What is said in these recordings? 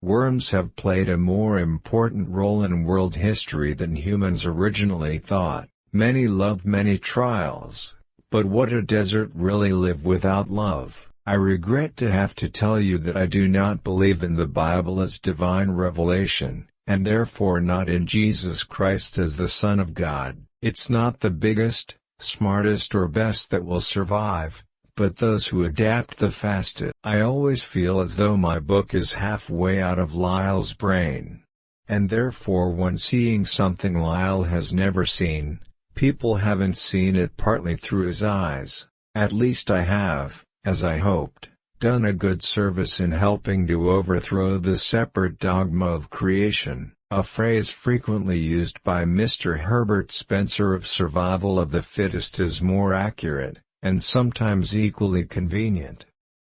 Worms have played a more important role in world history than humans originally thought. Many love many trials, but what a desert really live without love. I regret to have to tell you that I do not believe in the Bible as divine revelation, and therefore not in Jesus Christ as the Son of God. It's not the biggest, smartest or best that will survive, but those who adapt the fastest. I always feel as though my book is halfway out of Lyle's brain. And therefore when seeing something Lyle has never seen, people haven't seen it partly through his eyes. At least I have, as I hoped, done a good service in helping to overthrow the separate dogma of creation, a phrase frequently used by Mr. Herbert Spencer of survival of the fittest is more accurate, and sometimes equally convenient.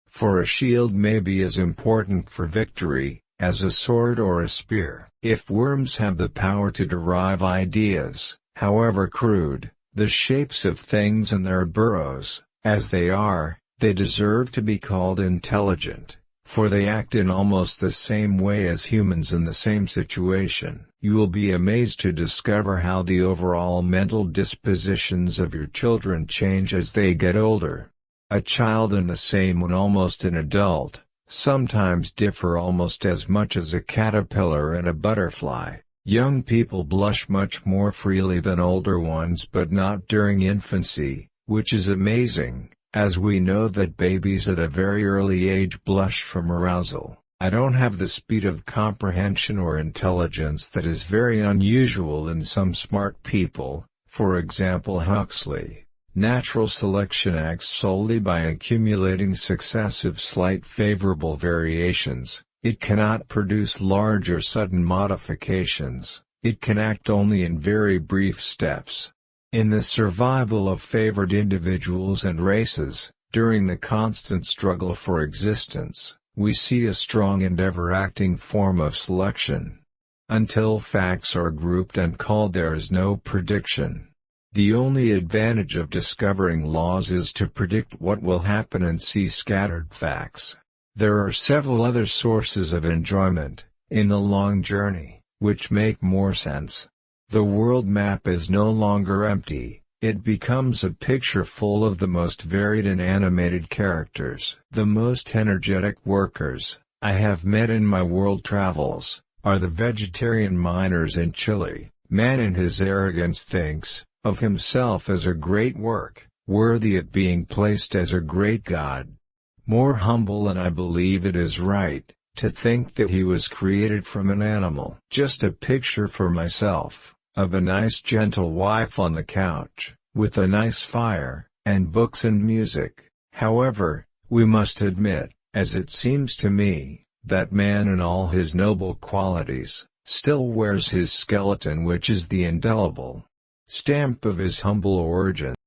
For a shield may be as important for victory, as a sword or a spear. If worms have the power to derive ideas, however crude, the shapes of things in their burrows, as they are, they deserve to be called intelligent, for they act in almost the same way as humans in the same situation. You will be amazed to discover how the overall mental dispositions of your children change as they get older. A child and the same when almost an adult, sometimes differ almost as much as a caterpillar and a butterfly. Young people blush much more freely than older ones, but not during infancy, which is amazing, as we know that babies at a very early age blush from arousal. I don't have the speed of comprehension or intelligence that is very unusual in some smart people, for example Huxley. Natural selection acts solely by accumulating successive slight favorable variations. It cannot produce large or sudden modifications. It can act only in very brief steps. In the survival of favored individuals and races, during the constant struggle for existence, we see a strong and ever-acting form of selection. Until facts are grouped and called, there is no prediction. The only advantage of discovering laws is to predict what will happen and see scattered facts. There are several other sources of enjoyment, in the long journey, which make more sense. The world map is no longer empty, it becomes a picture full of the most varied and animated characters. The most energetic workers I have met in my world travels are the vegetarian miners in Chile. Man in his arrogance thinks of himself as a great work, worthy of being placed as a great god. More humble, and I believe it is right, to think that he was created from an animal. Just a picture for myself, of a nice gentle wife on the couch, with a nice fire, and books and music. However, we must admit, as it seems to me, that man in all his noble qualities, still wears his skeleton, which is the indelible stamp of his humble origin.